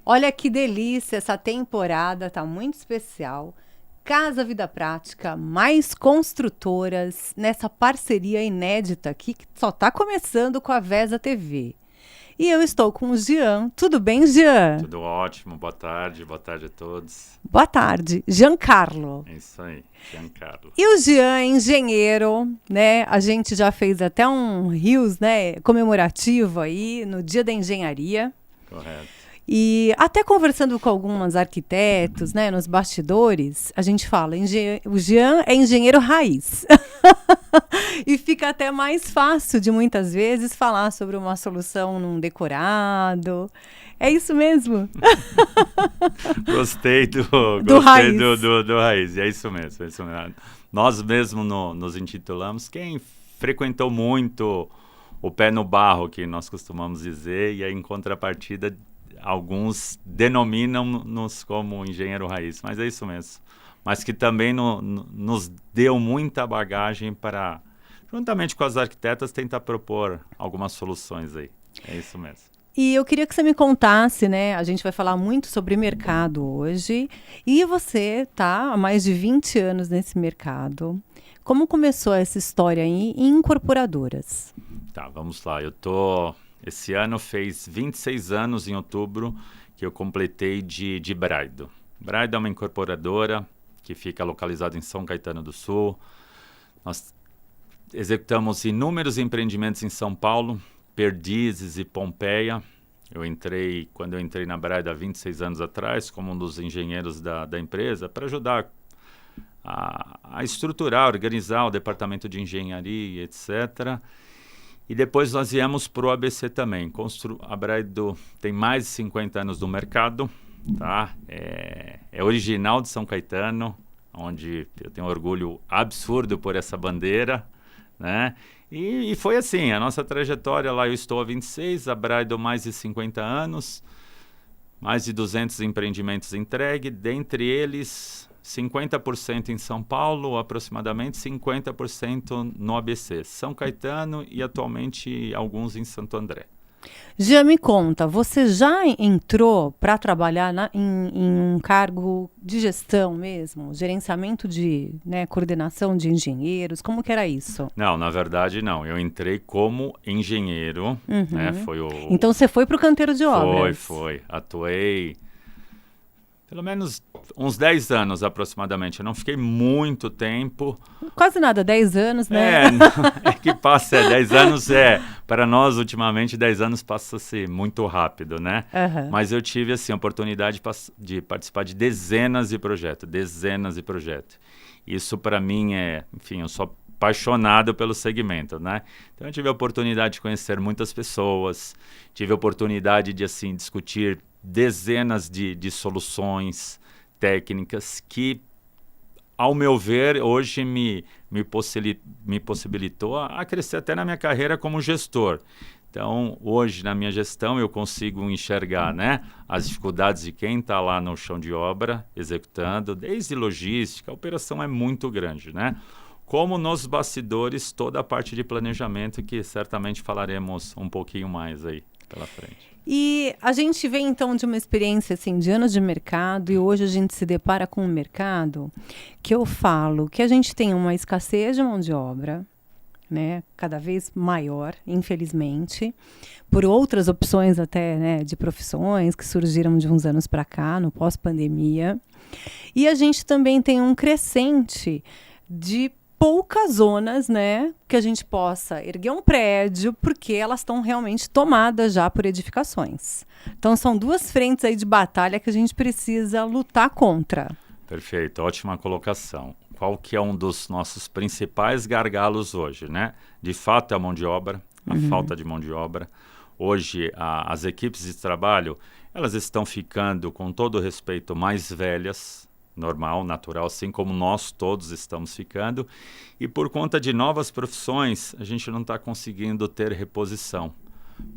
Olha que delícia, essa temporada tá muito especial. Casa Vida Prática, mais construtoras, nessa parceria inédita aqui que só tá começando com a Vesa TV. E eu estou com o Jean. Tudo bem, Jean? Tudo ótimo, boa tarde a todos. Boa tarde, Giancarlo. É isso aí, Giancarlo. E o Jean é engenheiro, né? A gente já fez até um Rios, né, comemorativo aí no Dia da Engenharia. Correto. E até conversando com alguns arquitetos, né, nos bastidores, a gente fala, o Jean é engenheiro raiz. E fica até mais fácil de muitas vezes falar sobre uma solução num decorado. É isso mesmo? Gostei Do raiz. do raiz, é isso mesmo, é isso mesmo. Nós mesmo nos intitulamos, quem frequentou muito o pé no barro, que nós costumamos dizer, e aí em contrapartida alguns denominam-nos como engenheiro raiz, mas é isso mesmo. Mas que também nos deu muita bagagem para, juntamente com as arquitetas, tentar propor algumas soluções aí. É isso mesmo. E eu queria que você me contasse, né? A gente vai falar muito sobre mercado hoje. E você tá há mais de 20 anos nesse mercado. Como começou essa história aí em incorporadoras? Tá, vamos lá. Esse ano fez 26 anos em outubro que eu completei de Braido. Braido é uma incorporadora que fica localizada em São Caetano do Sul. Nós executamos inúmeros empreendimentos em São Paulo, Perdizes e Pompeia. Quando eu entrei na Braido há 26 anos atrás, como um dos engenheiros da empresa, para ajudar a estruturar, organizar o departamento de engenharia, etc. E depois nós viemos para o ABC também. A Braido tem mais de 50 anos no mercado, tá? É original de São Caetano, onde eu tenho orgulho absurdo por essa bandeira, né? E foi assim, a nossa trajetória lá, eu estou há 26, a Braido mais de 50 anos, mais de 200 empreendimentos entregues, dentre eles 50% em São Paulo, aproximadamente 50% no ABC, São Caetano e atualmente alguns em Santo André. Já me conta, você já entrou para trabalhar em um cargo de gestão mesmo? Gerenciamento de, né, coordenação de engenheiros, como que era isso? Não, na verdade não, eu entrei como engenheiro, né, Então você foi para o canteiro de obras? Foi, atuei pelo menos uns 10 anos aproximadamente. Eu não fiquei muito tempo. Quase nada, 10 anos, né? É que passa, 10 anos para nós ultimamente 10 anos passa-se muito rápido, né? Mas eu tive assim, a oportunidade de participar de dezenas de projetos. Isso para mim enfim, eu sou apaixonado pelo segmento, né? Então eu tive a oportunidade de conhecer muitas pessoas, tive a oportunidade de assim discutir dezenas de soluções técnicas que, ao meu ver, hoje me possibilitou a crescer até na minha carreira como gestor. Então, hoje, na minha gestão, eu consigo enxergar, né, as dificuldades de quem está lá no chão de obra, executando, desde logística, a operação é muito grande, né? Como nos bastidores, toda a parte de planejamento, que certamente falaremos um pouquinho mais aí pela frente. E a gente vem então de uma experiência assim, de anos de mercado, e hoje a gente se depara com um mercado que eu falo que a gente tem uma escassez de mão de obra, né, cada vez maior, infelizmente, por outras opções até, né, de profissões que surgiram de uns anos para cá, no pós-pandemia. E a gente também tem um crescente de poucas zonas, né, que a gente possa erguer um prédio, porque elas estão realmente tomadas já por edificações. Então são duas frentes aí de batalha que a gente precisa lutar contra. Perfeito, ótima colocação. Qual que é um dos nossos principais gargalos hoje, né? De fato é a mão de obra, a falta de mão de obra. Hoje as equipes de trabalho, elas estão ficando, com todo respeito, mais velhas, normal, natural, assim como nós todos estamos ficando, e por conta de novas profissões, a gente não está conseguindo ter reposição.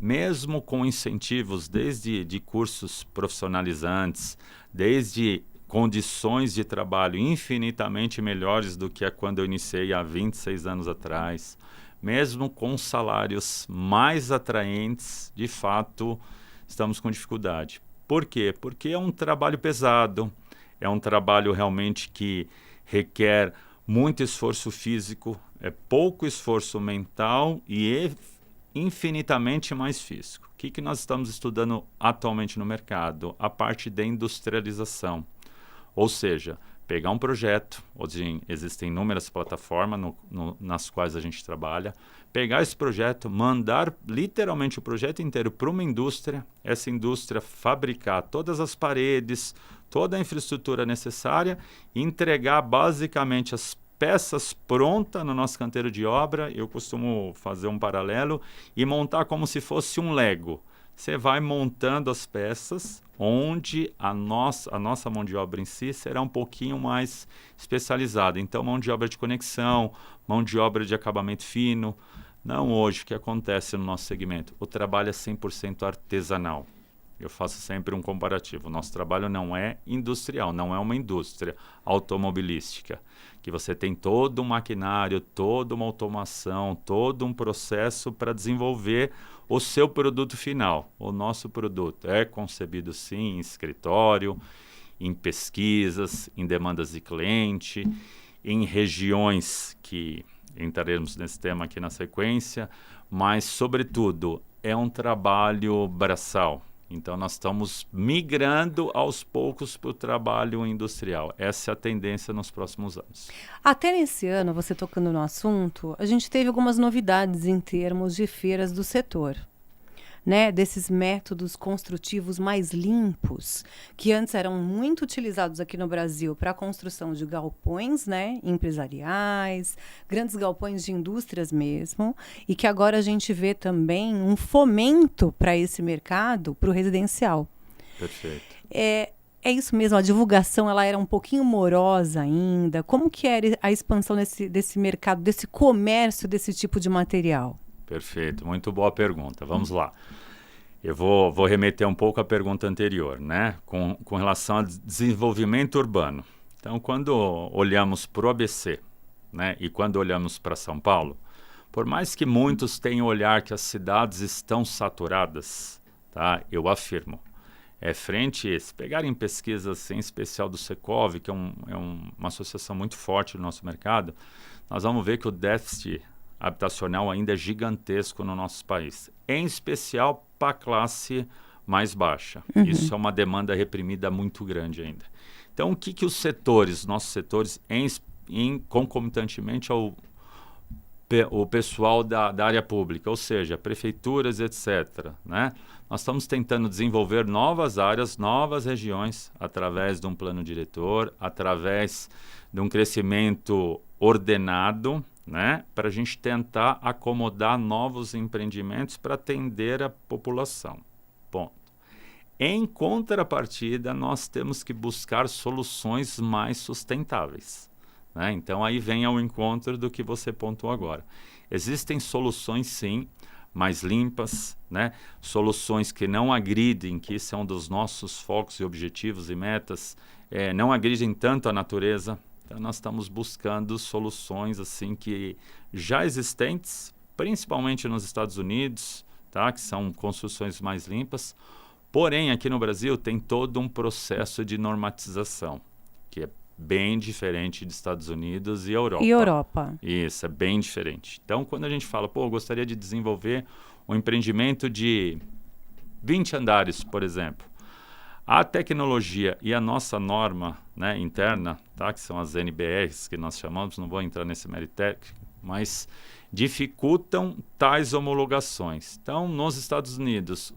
Mesmo com incentivos desde de cursos profissionalizantes, desde condições de trabalho infinitamente melhores do que quando eu iniciei há 26 anos atrás, mesmo com salários mais atraentes, de fato, estamos com dificuldade. Por quê? Porque é um trabalho pesado, é um trabalho realmente que requer muito esforço físico, é pouco esforço mental e é infinitamente mais físico. O que nós estamos estudando atualmente no mercado? A parte da industrialização. Ou seja, pegar um projeto, onde existem inúmeras plataformas nas quais a gente trabalha, pegar esse projeto, mandar literalmente o projeto inteiro para uma indústria, essa indústria fabricar todas as paredes, toda a infraestrutura necessária, e entregar basicamente as peças prontas no nosso canteiro de obra. Eu costumo fazer um paralelo e montar como se fosse um Lego. Você vai montando as peças, onde a nossa mão de obra em si será um pouquinho mais especializada. Então, mão de obra de conexão, mão de obra de acabamento fino. Não hoje, o que acontece no nosso segmento? O trabalho é 100% artesanal. Eu faço sempre um comparativo. O nosso trabalho não é industrial, não é uma indústria automobilística, que você tem todo um maquinário, toda uma automação, todo um processo para desenvolver o seu produto final. O nosso produto é concebido, sim, em escritório, em pesquisas, em demandas de cliente, em regiões que entraremos nesse tema aqui na sequência, mas, sobretudo, é um trabalho braçal. Então, nós estamos migrando aos poucos para o trabalho industrial. Essa é a tendência nos próximos anos. Até nesse ano, você tocando no assunto, a gente teve algumas novidades em termos de feiras do setor, né? Desses métodos construtivos mais limpos, que antes eram muito utilizados aqui no Brasil para a construção de galpões, né? Empresariais, grandes galpões de indústrias mesmo, e que agora a gente vê também um fomento para esse mercado, para o residencial. Perfeito. É isso mesmo, a divulgação ela era um pouquinho morosa ainda. Como que era a expansão desse mercado, desse comércio desse tipo de material? Perfeito, muito boa pergunta. Vamos lá. Eu vou remeter um pouco à pergunta anterior, né? Com relação ao desenvolvimento urbano. Então, quando olhamos para o ABC, né? E quando olhamos para São Paulo, por mais que muitos tenham olhar que as cidades estão saturadas, tá? Eu afirmo. Se pegarem pesquisas, em especial do Secov, que é uma associação muito forte no nosso mercado, nós vamos ver que o déficit habitacional ainda é gigantesco no nosso país, em especial para a classe mais baixa. Uhum. Isso é uma demanda reprimida muito grande ainda. Então, o que os setores, nossos setores, concomitantemente o pessoal da área pública, ou seja, prefeituras, etc., né? Nós estamos tentando desenvolver novas áreas, novas regiões, através de um plano diretor, através de um crescimento ordenado, né? Para a gente tentar acomodar novos empreendimentos para atender a população. Ponto. Em contrapartida, nós temos que buscar soluções mais sustentáveis. Né? Então, aí vem ao encontro do que você pontuou agora. Existem soluções, sim, mais limpas, né? Soluções que não agridem, que isso é um dos nossos focos e objetivos e metas, não agridem tanto a natureza. Então, nós estamos buscando soluções assim que já existentes, principalmente nos Estados Unidos, tá? Que são construções mais limpas. Porém, aqui no Brasil tem todo um processo de normatização, que é bem diferente dos Estados Unidos e Europa. E Europa. Isso, é bem diferente. Então, quando a gente fala, eu gostaria de desenvolver um empreendimento de 20 andares, por exemplo. A tecnologia e a nossa norma, né, interna, tá, que são as NBRs que nós chamamos, não vou entrar nesse mérito técnico, mas dificultam tais homologações. Então, nos Estados Unidos,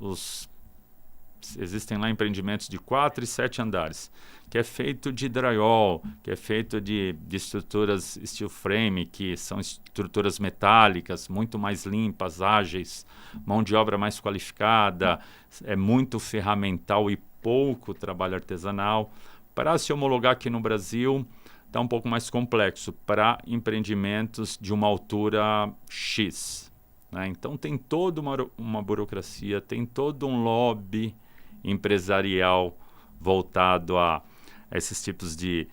existem lá empreendimentos de 4 e 7 andares, que é feito de drywall, que é feito de estruturas steel frame, que são estruturas metálicas, muito mais limpas, ágeis, mão de obra mais qualificada, é muito ferramental e pouco trabalho artesanal. Para se homologar aqui no Brasil, está um pouco mais complexo para empreendimentos de uma altura X. Né? Então, tem toda uma burocracia, tem todo um lobby empresarial voltado a esses tipos de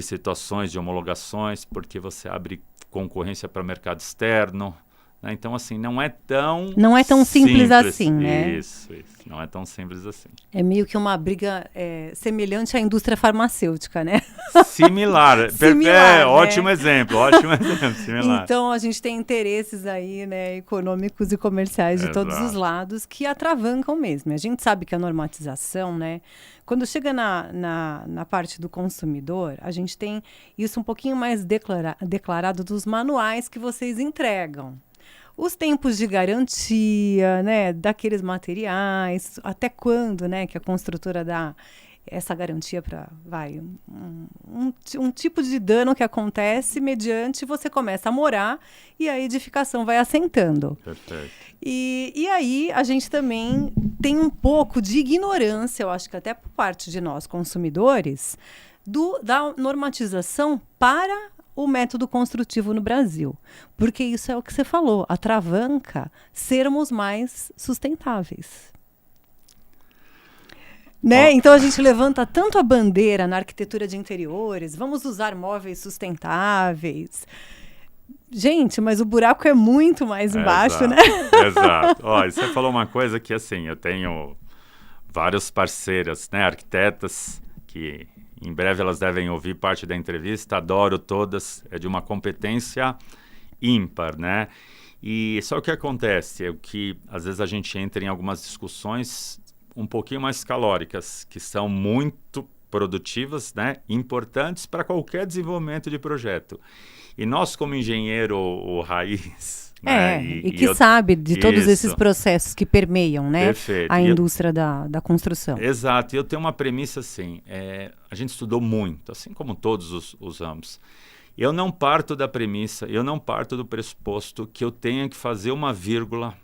situações, de homologações, porque você abre concorrência para o mercado externo, né? Então, assim, não é tão simples assim, né? Isso. Não é tão simples assim. É meio que uma briga semelhante à indústria farmacêutica, né? Similar. Similar, né? Ótimo exemplo, similar. Então, a gente tem interesses aí, né, econômicos e comerciais de todos os lados que atravancam mesmo. A gente sabe que a normatização, né, quando chega na parte do consumidor, a gente tem isso um pouquinho mais declarado dos manuais que vocês entregam. Os tempos de garantia, né, daqueles materiais, até quando, né, que a construtora dá essa garantia para, um tipo de dano que acontece mediante você começa a morar e a edificação vai assentando. Perfeito. E aí a gente também tem um pouco de ignorância, eu acho que até por parte de nós consumidores, da normatização para o método construtivo no Brasil. Porque isso é o que você falou, atravanca sermos mais sustentáveis. Né? Então a gente levanta tanto a bandeira na arquitetura de interiores, vamos usar móveis sustentáveis. Gente, mas o buraco é muito mais embaixo, né? Exato. Olha, você falou uma coisa que, assim, eu tenho várias parceiras, né, arquitetas, que em breve elas devem ouvir parte da entrevista, adoro todas, é de uma competência ímpar, né? E só o que acontece é que, às vezes, a gente entra em algumas discussões um pouquinho mais calóricas, que são muito produtivas, né, importantes para qualquer desenvolvimento de projeto. E nós, como engenheiro raiz... né, e que sabe de todos esses processos que permeiam, né, a indústria da construção. Exato. E eu tenho uma premissa assim, a gente estudou muito, assim como todos os ramos. Eu não parto da premissa, eu não parto do pressuposto que eu tenha que fazer uma vírgula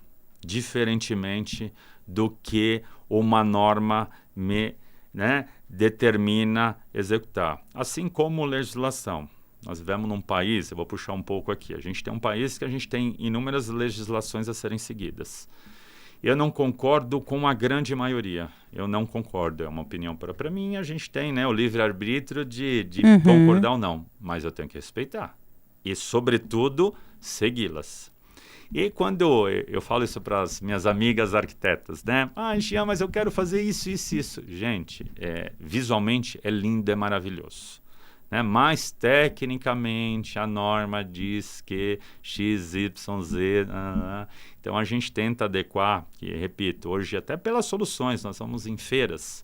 diferentemente do que uma norma me, né, determina executar. Assim como legislação. Nós vivemos num país, eu vou puxar um pouco aqui, a gente tem um país que a gente tem inúmeras legislações a serem seguidas. Eu não concordo com a grande maioria, eu não concordo, é uma opinião própria minha, a gente tem, né, o livre-arbítrio de concordar ou não, mas eu tenho que respeitar e, sobretudo, segui-las. E quando eu falo isso para as minhas amigas arquitetas, né? Jean, mas eu quero fazer isso. Gente, visualmente é lindo, é maravilhoso. Né? Mas, tecnicamente, a norma diz que X, Y, Z... Então, a gente tenta adequar, e repito, hoje até pelas soluções, nós vamos em feiras,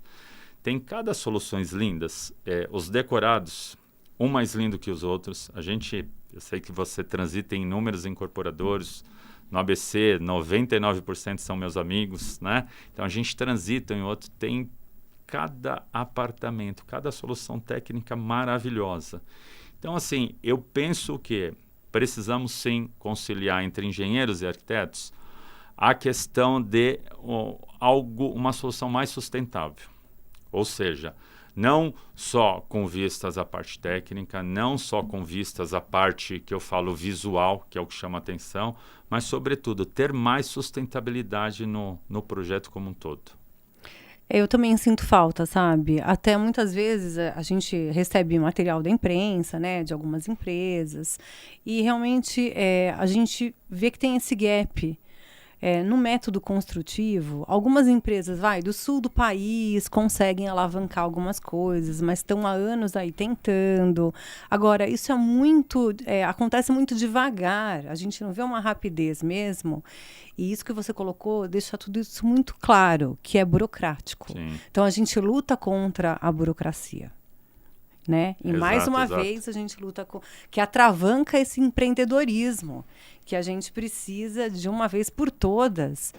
tem cada soluções lindas, os decorados, um mais lindo que os outros. Eu sei que você transita em inúmeros incorporadores, no ABC, 99% são meus amigos, né? Então, a gente transita em outro, tem cada apartamento, cada solução técnica maravilhosa. Então, assim, eu penso que precisamos sim conciliar entre engenheiros e arquitetos a questão de uma solução mais sustentável. Ou seja, não só com vistas à parte técnica, não só com vistas à parte que eu falo visual, que é o que chama atenção, mas, sobretudo, ter mais sustentabilidade no projeto como um todo. Eu também sinto falta, sabe? Até muitas vezes a gente recebe material da imprensa, né, de algumas empresas, e realmente a gente vê que tem esse gap. No método construtivo, algumas empresas do sul do país conseguem alavancar algumas coisas, mas estão há anos aí tentando. Agora, isso acontece muito devagar, a gente não vê uma rapidez mesmo, e isso que você colocou deixa tudo isso muito claro, que é burocrático. Sim. Então, a gente luta contra a burocracia. Né? E mais uma vez a gente luta que atravanca esse empreendedorismo, que a gente precisa de uma vez por todas,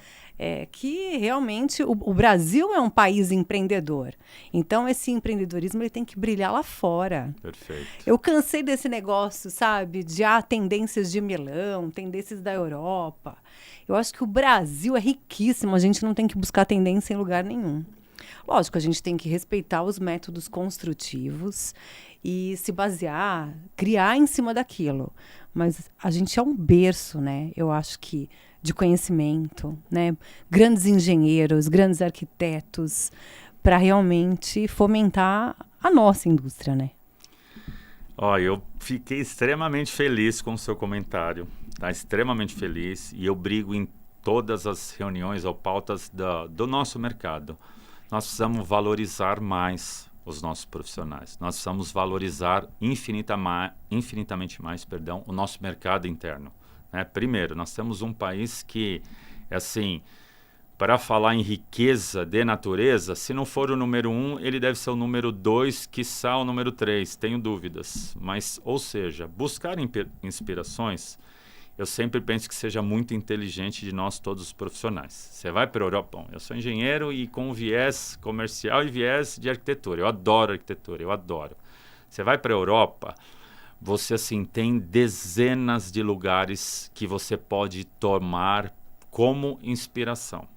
que realmente o Brasil é um país empreendedor. Então esse empreendedorismo ele tem que brilhar lá fora. Perfeito. Eu cansei desse negócio, sabe, de tendências de Milão, tendências da Europa. Eu acho que o Brasil é riquíssimo, a gente não tem que buscar tendência em lugar nenhum. Lógico, a gente tem que respeitar os métodos construtivos e se basear, criar em cima daquilo. Mas a gente é um berço, né? Eu acho que de conhecimento, né? Grandes engenheiros, grandes arquitetos, para realmente fomentar a nossa indústria, né? Eu fiquei extremamente feliz com o seu comentário. está extremamente feliz e eu brigo em todas as reuniões ou pautas do nosso mercado. Nós precisamos valorizar mais os nossos profissionais. Nós precisamos valorizar infinitamente mais, o nosso mercado interno. Né? Primeiro, nós temos um país que, assim, para falar em riqueza de natureza, se não for o número 1, ele deve ser o número 2, quiçá o número 3, tenho dúvidas. Mas, ou seja, buscar inspirações, eu sempre penso que seja muito inteligente de nós todos os profissionais. Você vai para a Europa, bom, eu sou engenheiro e com viés comercial e viés de arquitetura. Eu adoro arquitetura, eu adoro. Você vai para a Europa, você assim tem dezenas de lugares que você pode tomar como inspiração.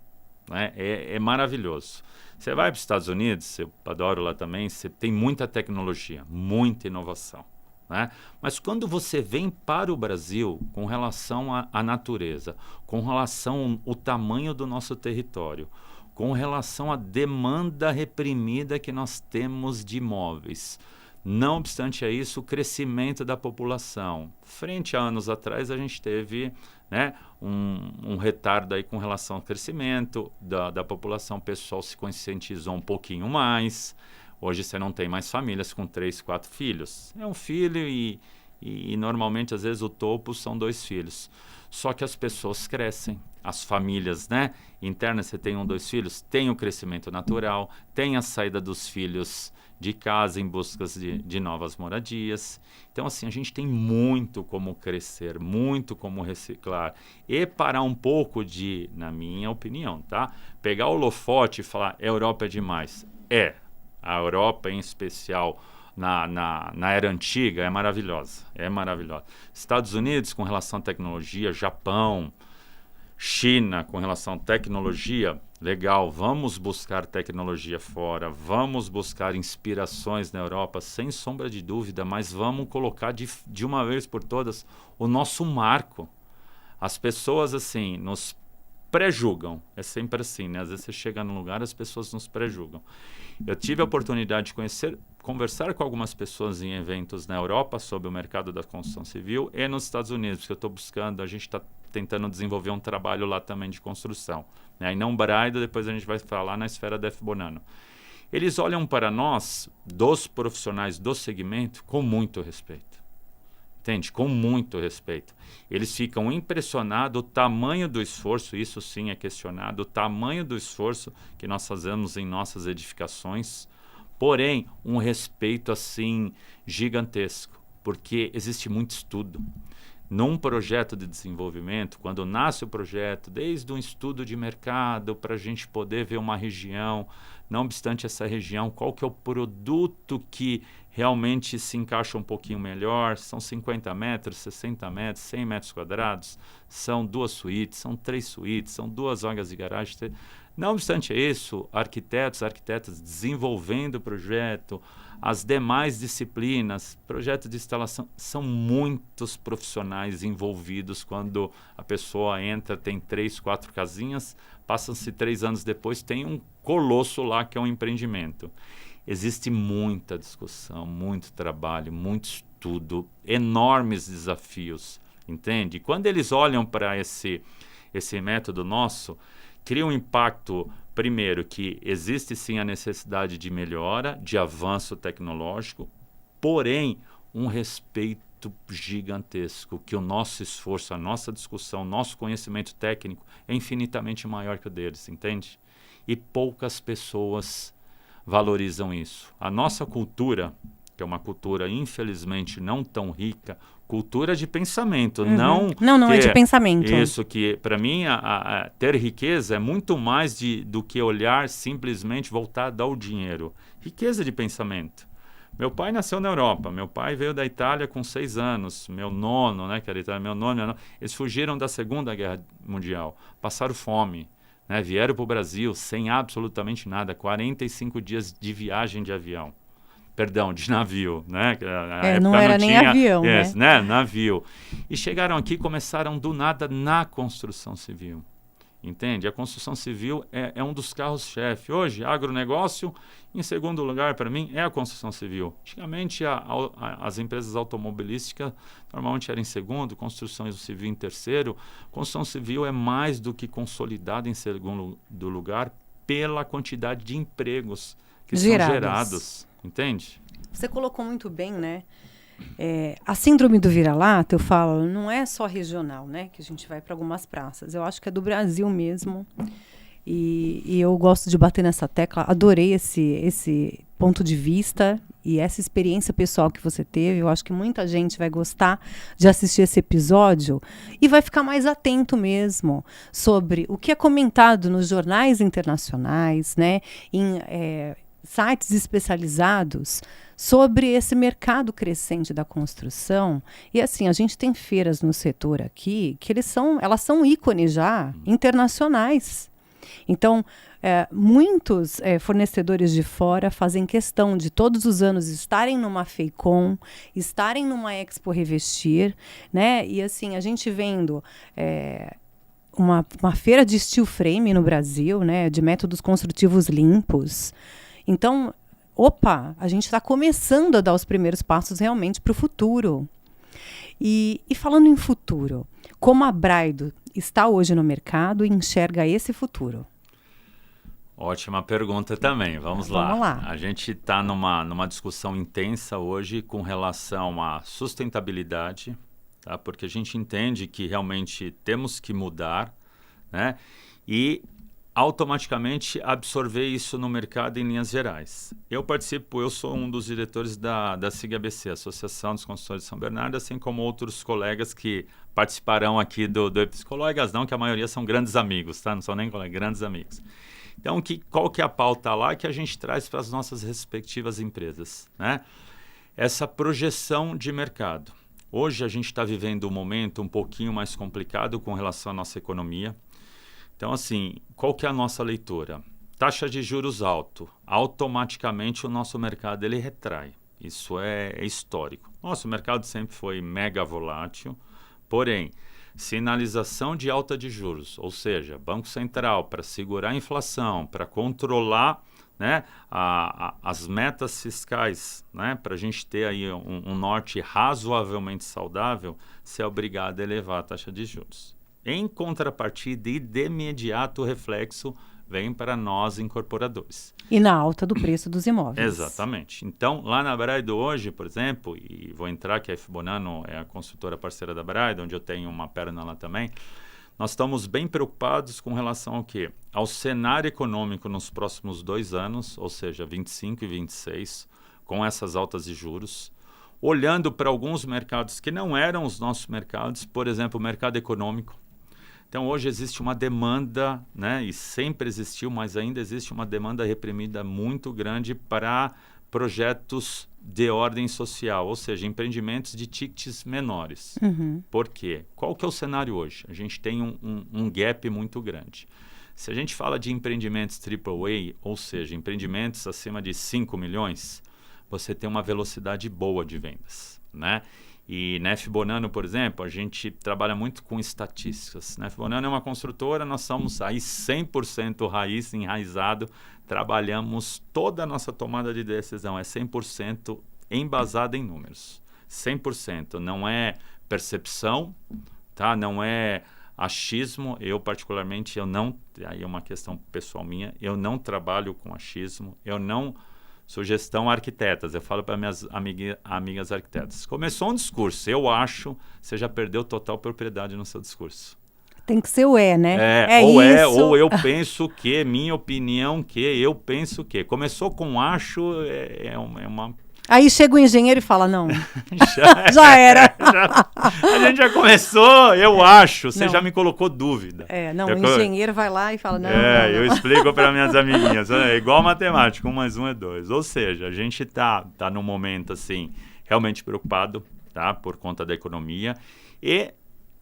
Né? É maravilhoso. Você vai para os Estados Unidos, eu adoro lá também, você tem muita tecnologia, muita inovação. Né? Mas quando você vem para o Brasil com relação à natureza, com relação ao tamanho do nosso território, com relação à demanda reprimida que nós temos de imóveis, não obstante a isso, o crescimento da população. Frente a anos atrás, a gente teve, né, um retardo aí com relação ao crescimento da população. O pessoal se conscientizou um pouquinho mais. Hoje você não tem mais famílias com 3, 4 filhos. É um filho e normalmente, às vezes, o topo são 2 filhos. Só que as pessoas crescem. As famílias, né, internas, você tem 1, 2 filhos, tem o crescimento natural, tem a saída dos filhos de casa em busca de novas moradias. Então, assim, a gente tem muito como crescer, muito como reciclar e parar um pouco de, na minha opinião, tá? Pegar o holofote e falar, Europa é demais. A Europa em especial, na era antiga, é maravilhosa, Estados Unidos com relação à tecnologia, Japão, China com relação à tecnologia, legal, vamos buscar tecnologia fora, vamos buscar inspirações na Europa, sem sombra de dúvida, mas vamos colocar de uma vez por todas o nosso marco. As pessoas, assim, nos pré-julgam, é sempre assim, né? Às vezes você chega num lugar, as pessoas nos pré-julgam. Eu tive a oportunidade de conversar com algumas pessoas em eventos na Europa sobre o mercado da construção civil e nos Estados Unidos, porque eu estou buscando, a gente está tentando desenvolver um trabalho lá também de construção. Né? E não Braido, depois a gente vai falar na esfera da F. Bonanno. Eles olham para nós, dos profissionais do segmento, com muito respeito. Entende? Com muito respeito. Eles ficam impressionados o tamanho do esforço, isso sim é questionado, o tamanho do esforço que nós fazemos em nossas edificações, porém, um respeito assim gigantesco, porque existe muito estudo. Num projeto de desenvolvimento, quando nasce o projeto, desde um estudo de mercado para a gente poder ver uma região, não obstante essa região, qual que é o produto que realmente se encaixa um pouquinho melhor, são 50 metros, 60 metros, 100 metros quadrados, são 2 suítes, são 3 suítes, são 2 vagas de garagem. Não obstante isso, arquitetas desenvolvendo o projeto, as demais disciplinas, projeto de instalação, são muitos profissionais envolvidos quando a pessoa entra, tem 3, 4 casinhas, passam-se 3 anos depois, tem um colosso lá que é um empreendimento. Existe muita discussão, muito trabalho, muito estudo, enormes desafios, entende? E quando eles olham para esse método nosso, cria um impacto, primeiro, que existe sim a necessidade de melhora, de avanço tecnológico, porém, um respeito gigantesco, que o nosso esforço, a nossa discussão, nosso conhecimento técnico é infinitamente maior que o deles, entende? E poucas pessoas valorizam isso. A nossa cultura, que é uma cultura infelizmente não tão rica, cultura de pensamento, não é de pensamento. Isso que, para mim, ter riqueza é muito mais do que olhar simplesmente voltado ao dinheiro. Riqueza de pensamento. Meu pai nasceu na Europa, meu pai veio da Itália com 6 anos, meu nono, né, que era Itália, meu nono, eles fugiram da Segunda Guerra Mundial, passaram fome, né, vieram para o Brasil sem absolutamente nada, 45 dias de viagem de avião. Perdão, de navio, né? Não era nem avião, né? Navio. E chegaram aqui e começaram do nada na construção civil. entende? A construção civil é um dos carros-chefe. Hoje, agronegócio, em segundo lugar, para mim, é a construção civil. Antigamente, as empresas automobilísticas normalmente eram em segundo, construção civil em terceiro. Construção civil é mais do que consolidada em segundo lugar pela quantidade de empregos que são gerados, entende? Você colocou muito bem, né? A síndrome do vira-lata, eu falo, não é só regional, né? Que a gente vai para algumas praças. Eu acho que é do Brasil mesmo. E eu gosto de bater nessa tecla. Adorei esse ponto de vista e essa experiência pessoal que você teve. Eu acho que muita gente vai gostar de assistir esse episódio e vai ficar mais atento mesmo sobre o que é comentado nos jornais internacionais, né? Em sites especializados sobre esse mercado crescente da construção. E assim, a gente tem feiras no setor aqui que elas são ícones já internacionais. Então, muitos fornecedores de fora fazem questão de todos os anos estarem numa FEICOM, estarem numa Expo Revestir, né? E assim, a gente vendo uma feira de steel frame no Brasil, né? De métodos construtivos limpos. Então, a gente está começando a dar os primeiros passos realmente para o futuro. E falando em futuro, como a Braido está hoje no mercado e enxerga esse futuro? Ótima pergunta também. Vamos lá. A gente está numa discussão intensa hoje com relação à sustentabilidade, tá? Porque a gente entende que realmente temos que mudar, né? E automaticamente absorver isso no mercado em linhas gerais. Eu sou um dos diretores da SIG-ABC, Associação dos Construtores de São Bernardo, assim como outros colegas que participarão aqui do colegas não, que a maioria são grandes amigos, tá? Não são nem colegas, grandes amigos. Então, qual que é a pauta lá que a gente traz para as nossas respectivas empresas, né? Essa projeção de mercado. Hoje a gente está vivendo um momento um pouquinho mais complicado com relação à nossa economia. Então, assim, qual que é a nossa leitura? Taxa de juros alto, automaticamente o nosso mercado ele retrai. Isso é histórico. Nosso mercado sempre foi mega volátil, porém, sinalização de alta de juros, ou seja, Banco Central para segurar a inflação, para controlar, né, as metas fiscais, né, para a gente ter aí um norte razoavelmente saudável, se é obrigado a elevar a taxa de juros. Em contrapartida, e de imediato o reflexo vem para nós incorporadores. E na alta do preço dos imóveis. Exatamente. Então, lá na Braido hoje, por exemplo, e vou entrar que a F. Bonano é a construtora parceira da Braido, onde eu tenho uma perna lá também, nós estamos bem preocupados com relação ao quê? Ao cenário econômico nos próximos 2 anos, ou seja, 25 e 26, com essas altas de juros, olhando para alguns mercados que não eram os nossos mercados, por exemplo, o mercado econômico. Então, hoje existe uma demanda, né, e sempre existiu, mas ainda existe uma demanda reprimida muito grande para projetos de ordem social, ou seja, empreendimentos de tickets menores. Uhum. Por quê? Qual que é o cenário hoje? A gente tem um gap muito grande. Se a gente fala de empreendimentos AAA, ou seja, empreendimentos acima de 5 milhões, você tem uma velocidade boa de vendas, né? E na F. Bonano, por exemplo, a gente trabalha muito com estatísticas. Na F. Bonano é uma construtora, nós somos aí 100% raiz, enraizado, trabalhamos toda a nossa tomada de decisão, é 100% embasada em números. 100%, não é percepção, tá? Não é achismo. Eu, particularmente, aí é uma questão pessoal minha, eu não trabalho com achismo, sugestão arquitetas, eu falo para minhas amigas arquitetas. Começou um discurso, eu acho, você já perdeu total propriedade no seu discurso. Tem que ser né? Ou eu penso que, minha opinião que, eu penso que. Começou com acho, é uma... Aí chega o engenheiro e fala, não, já era. A gente já começou, eu acho, você já me colocou dúvida. O engenheiro vai lá e fala, não. Eu explico para minhas amiguinhas, é igual matemática, 1 mais 1 é 2. Ou seja, a gente tá num momento, assim, realmente preocupado, tá, por conta da economia, e,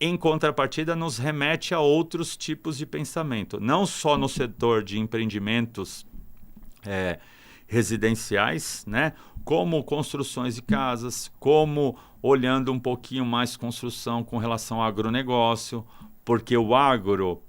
em contrapartida, nos remete a outros tipos de pensamento, não só no setor de empreendimentos residenciais, né, como construções de casas, como olhando um pouquinho mais construção com relação ao agronegócio, porque o agro,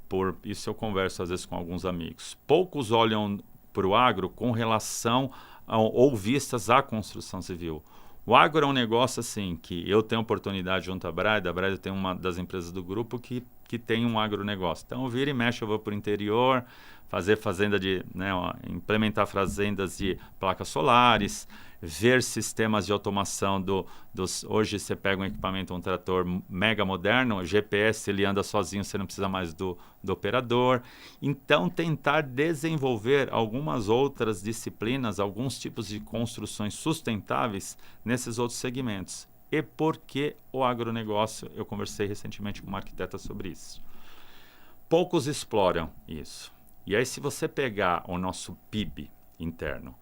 isso eu converso às vezes com alguns amigos, poucos olham para o agro com relação ou vistas à construção civil. O agro é um negócio assim, que eu tenho oportunidade junto à Braida. A Braida tem uma das empresas do grupo que tem um agronegócio. Então, vira e mexe, eu vou para o interior, fazer fazenda implementar fazendas de placas solares, ver sistemas de automação hoje você pega um equipamento, um trator mega moderno, GPS, ele anda sozinho, você não precisa mais do operador. Então, tentar desenvolver algumas outras disciplinas, alguns tipos de construções sustentáveis nesses outros segmentos. E por que o agronegócio? Eu conversei recentemente com uma arquiteta sobre isso. Poucos exploram isso. E aí, se você pegar o nosso PIB interno,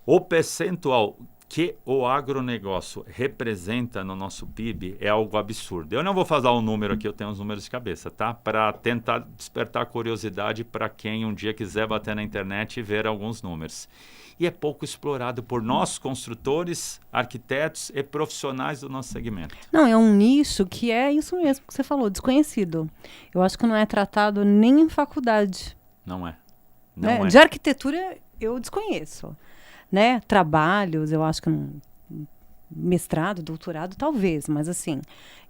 o percentual que o agronegócio representa no nosso PIB é algo absurdo. Eu não vou falar o número aqui, eu tenho os números de cabeça, tá? Para tentar despertar curiosidade para quem um dia quiser bater na internet e ver alguns números. E é pouco explorado por nós, construtores, arquitetos e profissionais do nosso segmento. Não, é um nicho que é isso mesmo que você falou, desconhecido. Eu acho que não é tratado nem em faculdade. Não é. Não é. De arquitetura eu desconheço. Né? Trabalhos, eu acho que mestrado, doutorado, talvez, mas assim,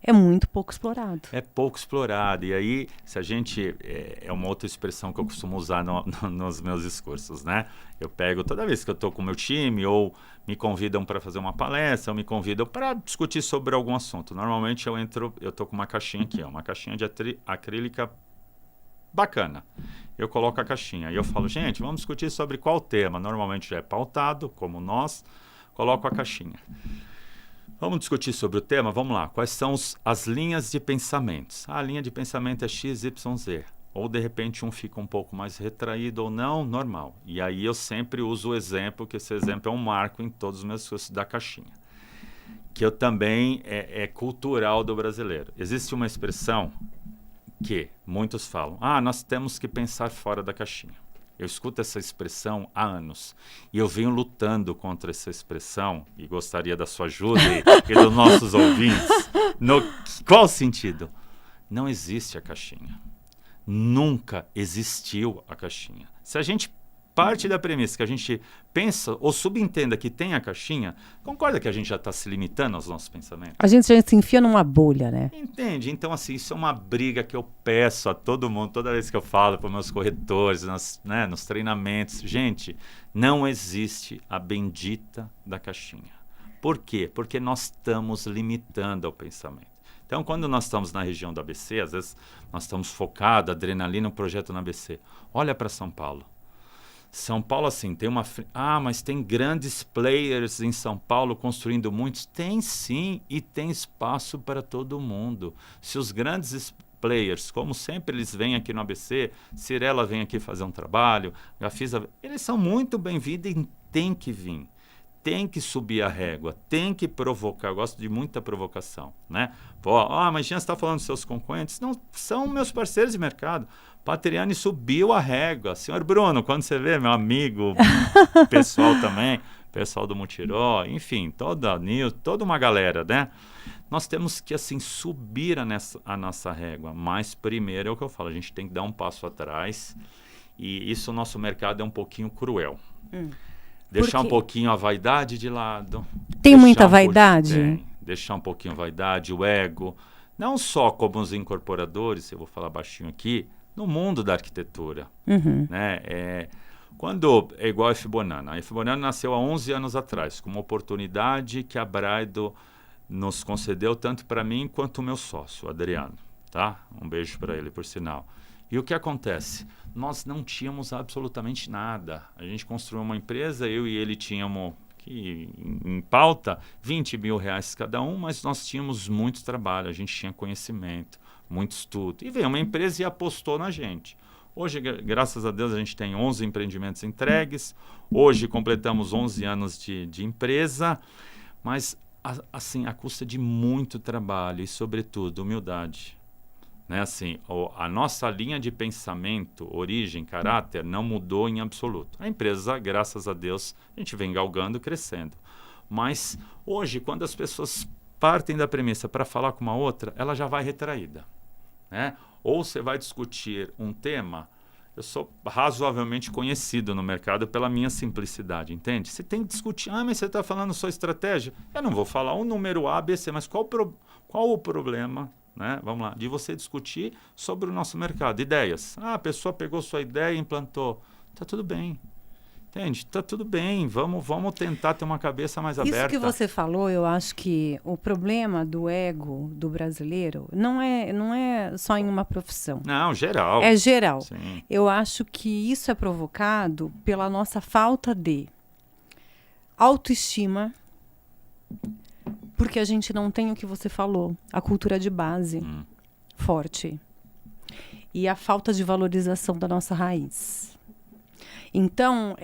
é muito pouco explorado. É pouco explorado. E aí, se a gente... É uma outra expressão que eu costumo usar nos meus discursos, né? Eu pego toda vez que eu estou com o meu time, ou me convidam para fazer uma palestra, ou me convidam para discutir sobre algum assunto. Normalmente eu estou com uma caixinha aqui, uma caixinha de acrílica bacana. Eu coloco a caixinha e eu falo, gente, vamos discutir sobre qual tema. Normalmente já é pautado, como nós, coloco a caixinha. Vamos discutir sobre o tema? Vamos lá. Quais são as linhas de pensamentos? A linha de pensamento é X, Y, Z. Ou, de repente, um fica um pouco mais retraído ou não, normal. E aí eu sempre uso o exemplo, que esse exemplo é um marco em todos os meus cursos da caixinha. Que eu também é cultural do brasileiro. Existe uma expressão que muitos falam, nós temos que pensar fora da caixinha. Eu escuto essa expressão há anos e eu venho lutando contra essa expressão e gostaria da sua ajuda e dos nossos ouvintes. Qual sentido? Não existe a caixinha. Nunca existiu a caixinha. Se a gente parte da premissa que a gente pensa ou subentenda que tem a caixinha, concorda que a gente já está se limitando aos nossos pensamentos? A gente já se enfia numa bolha, né? Entende? Então, assim, isso é uma briga que eu peço a todo mundo, toda vez que eu falo para meus corretores, nos treinamentos. Gente, não existe a bendita da caixinha. Por quê? Porque nós estamos limitando ao pensamento. Então, quando nós estamos na região do ABC, às vezes nós estamos focados, adrenalina, um projeto no ABC. Olha para São Paulo. São Paulo, assim, tem mas tem grandes players em São Paulo construindo muitos. Tem sim, e tem espaço para todo mundo. Se os grandes players, como sempre eles vêm aqui no ABC, Cirela vem aqui fazer um trabalho, Gafisa, eles são muito bem-vindos e tem que vir. Tem que subir a régua, tem que provocar. Eu gosto de muita provocação, né? Mas Jean, você está falando dos seus concorrentes? Não, são meus parceiros de mercado. Patriani subiu a régua. Senhor Bruno, quando você vê, meu amigo, pessoal também, pessoal do Mutiró, enfim, toda uma galera, né? Nós temos que, assim, subir a nossa régua. Mas primeiro é o que eu falo, a gente tem que dar um passo atrás. E isso, o nosso mercado é um pouquinho cruel. Deixar um pouquinho a vaidade de lado. Tem muita vaidade? Deixar um pouquinho a vaidade, o ego. Não só como os incorporadores, eu vou falar baixinho aqui, no mundo da arquitetura. Né? Quando é igual a F. Bonanno. A F. Bonanno nasceu há 11 anos atrás, com uma oportunidade que a Braido nos concedeu, tanto para mim quanto o meu sócio, o Adriano. Tá? Um beijo para ele, por sinal. E o que acontece? Nós não tínhamos absolutamente nada. A gente construiu uma empresa, eu e ele tínhamos em pauta 20 mil reais cada um, mas nós tínhamos muito trabalho, a gente tinha conhecimento, muito estudo. E veio uma empresa e apostou na gente. Hoje, graças a Deus, a gente tem 11 empreendimentos entregues. Hoje completamos 11 anos de empresa, mas assim, à custa de muito trabalho e, sobretudo, humildade. Né? Assim, a nossa linha de pensamento, origem, caráter, não mudou em absoluto. A empresa, graças a Deus, a gente vem galgando, crescendo. Mas hoje, quando as pessoas partem da premissa para falar com uma outra, ela já vai retraída. né? Ou você vai discutir um tema. Eu sou razoavelmente conhecido no mercado pela minha simplicidade, entende? Você tem que discutir. Mas você está falando só estratégia? Eu não vou falar um número A, B, C, mas qual o problema, né? Vamos lá, de você discutir sobre o nosso mercado, ideias. A pessoa pegou sua ideia e implantou. Tá tudo bem. Entende? Tá tudo bem, vamos tentar ter uma cabeça mais aberta. Isso que você falou, eu acho que o problema do ego do brasileiro não é só em uma profissão. Não, geral. É geral. Sim. Eu acho que isso é provocado pela nossa falta de autoestima, porque a gente não tem o que você falou, a cultura de base forte. E a falta de valorização da nossa raiz. Então,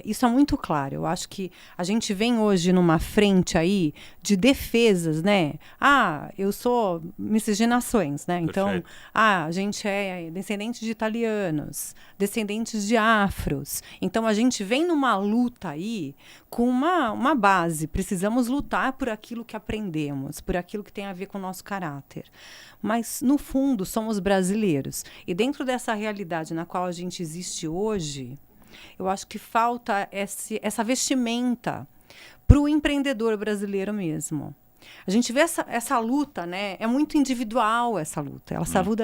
isso é muito claro. Eu acho que a gente vem hoje numa frente aí de defesas, né? Eu sou miscigenações, né? Então, Perfeito. a gente é descendente de italianos, descendentes de afros. Então, a gente vem numa luta aí com uma base. Precisamos lutar por aquilo que aprendemos, por aquilo que tem a ver com o nosso caráter. Mas, no fundo, somos brasileiros. E dentro dessa realidade na qual a gente existe hoje, eu acho que falta essa vestimenta para o empreendedor brasileiro mesmo. A gente vê essa luta, né? É muito individual essa luta.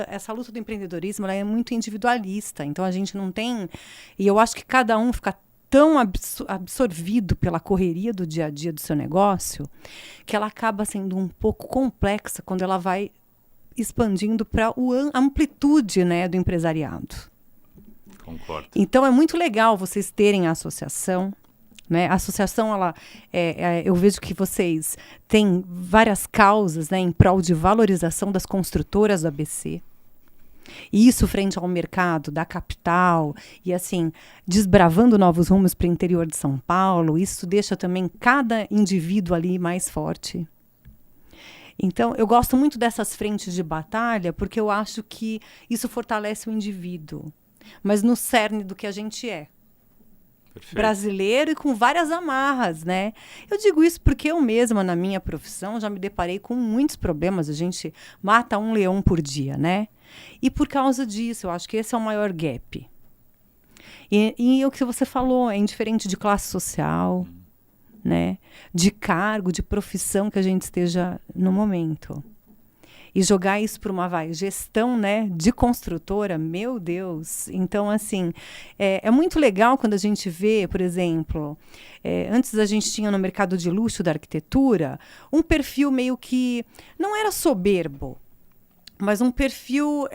Essa luta do empreendedorismo, ela é muito individualista. Então, a gente não tem... E eu acho que cada um fica tão absorvido pela correria do dia a dia do seu negócio que ela acaba sendo um pouco complexa quando ela vai expandindo para a amplitude, né, do empresariado. Concordo. Então, é muito legal vocês terem a associação. Né? A associação, eu vejo que vocês têm várias causas, né, em prol de valorização das construtoras do ABC. E isso frente ao mercado da capital e, assim, desbravando novos rumos para o interior de São Paulo. Isso deixa também cada indivíduo ali mais forte. Então, eu gosto muito dessas frentes de batalha porque eu acho que isso fortalece o indivíduo. Mas no cerne do que a gente é. Perfeito. Brasileiro e com várias amarras, né? Eu digo isso porque eu mesma, na minha profissão, já me deparei com muitos problemas. A gente mata um leão por dia, né? E por causa disso, eu acho que esse é o maior gap. E o que você falou, é indiferente de classe social, né? De cargo, de profissão que a gente esteja no momento. E jogar isso para uma gestão, né, de construtora, meu Deus. Então, assim, é muito legal quando a gente vê, por exemplo, antes a gente tinha no mercado de luxo da arquitetura um perfil meio que não era soberbo, mas um perfil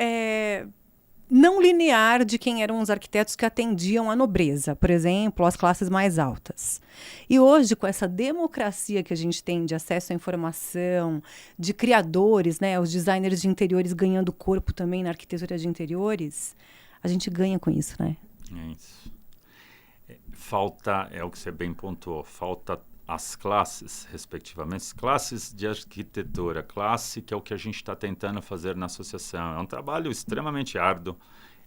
não linear de quem eram os arquitetos que atendiam a nobreza, por exemplo, as classes mais altas. E hoje, com essa democracia que a gente tem de acesso à informação, de criadores, né, os designers de interiores ganhando corpo também na arquitetura de interiores, a gente ganha com isso, né? É isso. Falta, é o que você bem pontuou, falta as classes, respectivamente, classes de arquitetura, classe que é o que a gente está tentando fazer na associação. É um trabalho extremamente árduo,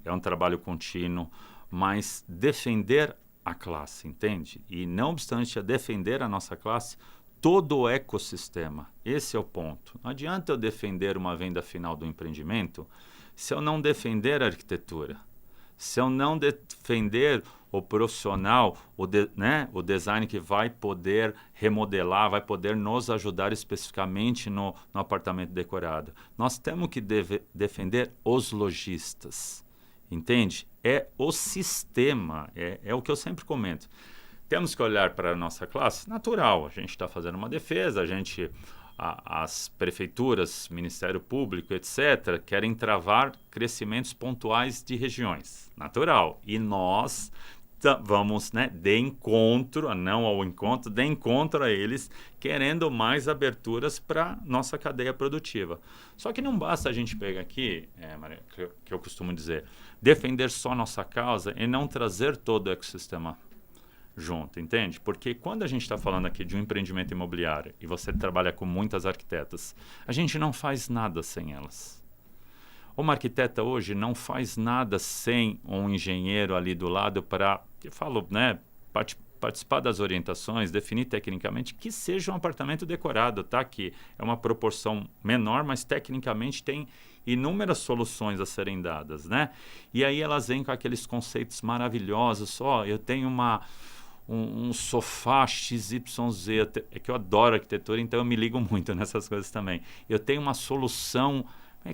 é um trabalho contínuo, mas defender a classe, entende? E não obstante a defender a nossa classe, todo o ecossistema, esse é o ponto. Não adianta eu defender uma venda final do empreendimento se eu não defender a arquitetura, se eu não defender o profissional, o design que vai poder remodelar, vai poder nos ajudar especificamente no apartamento decorado. Nós temos que defender os lojistas, entende? É o sistema, é o que eu sempre comento. Temos que olhar para a nossa classe natural, a gente está fazendo uma defesa, as prefeituras, Ministério Público, etc., querem travar crescimentos pontuais de regiões, natural. E nós vamos, né, de encontro a eles, querendo mais aberturas para nossa cadeia produtiva. Só que não basta a gente pegar aqui, Maria, que eu costumo dizer, defender só nossa causa e não trazer todo o ecossistema junto, entende? Porque quando a gente está falando aqui de um empreendimento imobiliário e você trabalha com muitas arquitetas, a gente não faz nada sem elas. Uma arquiteta hoje não faz nada sem um engenheiro ali do lado para participar das orientações, definir tecnicamente que seja um apartamento decorado, tá? Que é uma proporção menor, mas tecnicamente tem inúmeras soluções a serem dadas, né? E aí elas vêm com aqueles conceitos maravilhosos. Eu tenho um sofá XYZ, é que eu adoro arquitetura, então eu me ligo muito nessas coisas também. Eu tenho uma solução,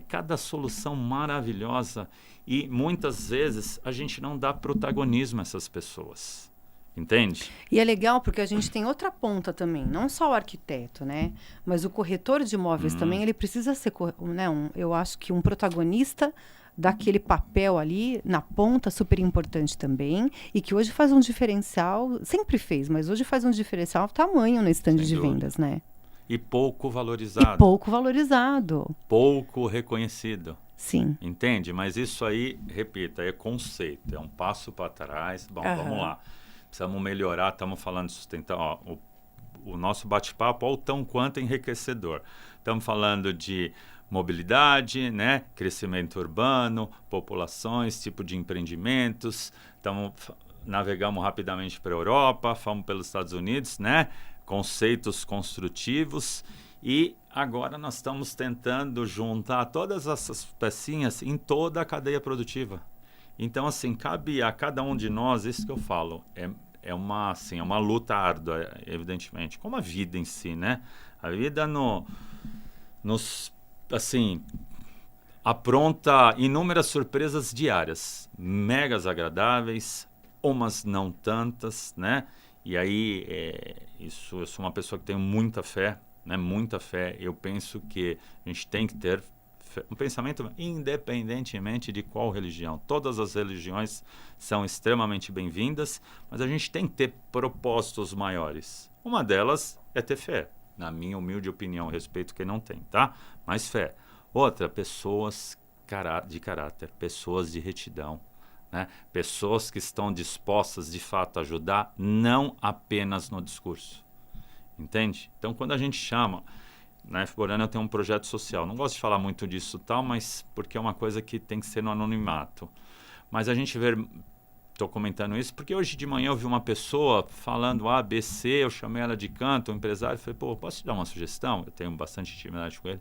cada solução maravilhosa, e muitas vezes a gente não dá protagonismo a essas pessoas. Entende? E é legal porque a gente tem outra ponta também, não só o arquiteto, né? Mas o corretor de imóveis também, ele precisa ser, né, eu acho que um protagonista daquele papel ali na ponta super importante também, e que hoje faz um diferencial, sempre fez, mas hoje faz um diferencial tamanho no stand de vendas, né? E pouco valorizado. E pouco valorizado. Pouco reconhecido. Sim. Entende? Mas isso aí, repita, é conceito, é um passo para trás. Bom, vamos lá. Precisamos melhorar, estamos falando de sustentar. O nosso bate-papo é o tão quanto enriquecedor. Estamos falando de mobilidade, né? Crescimento urbano, populações, tipo de empreendimentos. Navegamos rapidamente para a Europa, fomos pelos Estados Unidos, né? Conceitos construtivos. E agora nós estamos tentando juntar todas essas pecinhas em toda a cadeia produtiva. Então, assim, cabe a cada um de nós, isso que eu falo, é uma luta árdua, evidentemente, como a vida em si, né? A vida assim, apronta inúmeras surpresas diárias, megas agradáveis, umas não tantas, né? E aí, eu sou uma pessoa que tem muita fé, né? Muita fé. Eu penso que a gente tem que ter um pensamento independentemente de qual religião. Todas as religiões são extremamente bem-vindas, mas a gente tem que ter propósitos maiores. Uma delas é ter fé, na minha humilde opinião, respeito quem não tem, tá? Mas fé. Outra, pessoas de caráter, pessoas de retidão, né? Pessoas que estão dispostas de fato a ajudar, não apenas no discurso. Entende? Então, quando a gente chama... Na F Borana eu tenho um projeto social. Não gosto de falar muito disso tal, mas porque é uma coisa que tem que ser no anonimato. Mas a gente vê... Estou comentando isso porque hoje de manhã eu vi uma pessoa falando A, B, C, eu chamei ela de canto, um empresário, falei, posso te dar uma sugestão? Eu tenho bastante intimidade com ele.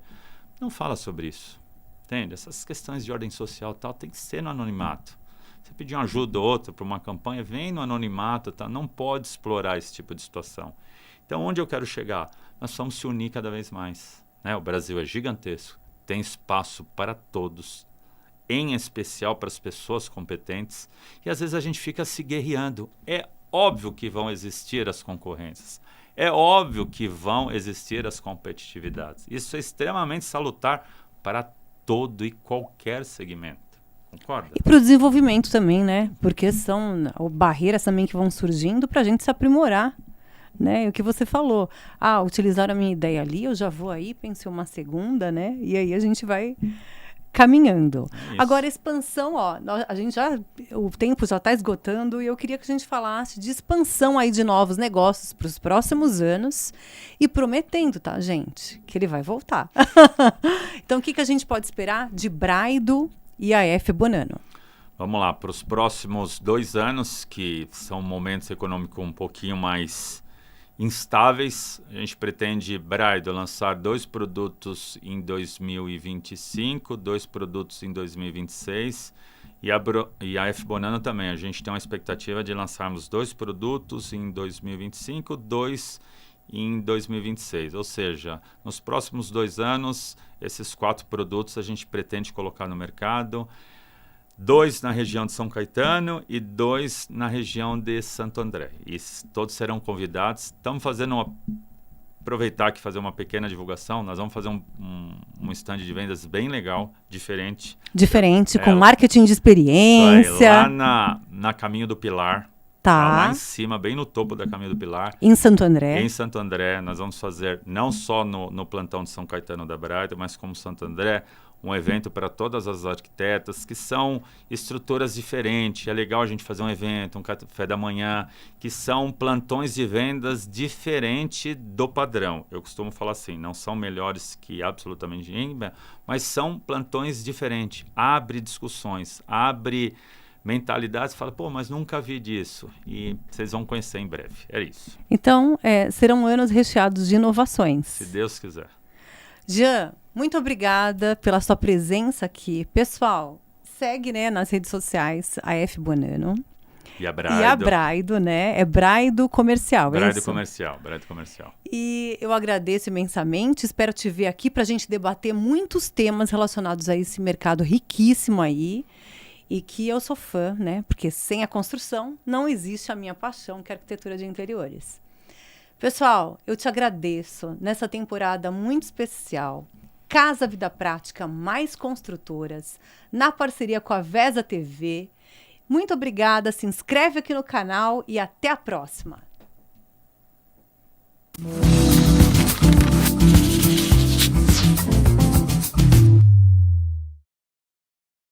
Não fala sobre isso. Entende? Essas questões de ordem social tal tem que ser no anonimato. Você pedir uma ajuda ou outra para uma campanha, vem no anonimato, tá? Não pode explorar esse tipo de situação. Então, onde eu quero chegar? Nós vamos se unir cada vez mais, né? O Brasil é gigantesco, tem espaço para todos, em especial para as pessoas competentes, e às vezes a gente fica se guerreando. É óbvio que vão existir as concorrências, é óbvio que vão existir as competitividades. Isso é extremamente salutar para todo e qualquer segmento. Concorda? E para o desenvolvimento também, né? Porque são barreiras também que vão surgindo para a gente se aprimorar. Né? O que você falou, utilizaram a minha ideia ali, eu já vou aí, pensei uma segunda, né? E aí a gente vai caminhando. Agora, expansão, a gente o tempo já está esgotando e eu queria que a gente falasse de expansão aí de novos negócios para os próximos anos e prometendo, tá, gente, que ele vai voltar. Então, o que a gente pode esperar de Braido e a F Bonano? Vamos lá, para os próximos 2 anos, que são momentos econômicos um pouquinho mais instáveis, a gente pretende, Braido, lançar 2 produtos em 2025, 2 produtos em 2026 e a F Bonano também. A gente tem uma expectativa de lançarmos 2 produtos em 2025, 2 em 2026. Ou seja, nos próximos 2 anos, esses 4 produtos a gente pretende colocar no mercado. 2 na região de São Caetano e 2 na região de Santo André. E todos serão convidados. Estamos fazendo aproveitar aqui fazer uma pequena divulgação. Nós vamos fazer um stand de vendas bem legal, diferente. Diferente, com marketing de experiência. Lá na Caminho do Pilar. Tá. Lá em cima, bem no topo da Caminho do Pilar. Em Santo André. Em Santo André. Nós vamos fazer não só no plantão de São Caetano da Braido, mas como Santo André, um evento para todas as arquitetas, que são estruturas diferentes. É legal a gente fazer um evento, um café da manhã, que são plantões de vendas diferente do padrão. Eu costumo falar assim, não são melhores que absolutamente ninguém, mas são plantões diferentes. Abre discussões, abre mentalidades, fala, pô, mas nunca vi disso. E vocês vão conhecer em breve. É isso. Então, serão anos recheados de inovações. Se Deus quiser. Jean, muito obrigada pela sua presença aqui. Pessoal, segue, né, nas redes sociais a F Bonanno. E a Braido. E a Braido, né? É Braido Comercial, é Braido isso? Comercial, Braido Comercial. E eu agradeço imensamente, espero te ver aqui para a gente debater muitos temas relacionados a esse mercado riquíssimo aí. E que eu sou fã, né? Porque sem a construção não existe a minha paixão, que é a arquitetura de interiores. Pessoal, eu te agradeço nessa temporada muito especial. Casa Vida Prática Mais Construtoras, na parceria com a Vesa TV. Muito obrigada, se inscreve aqui no canal e até a próxima!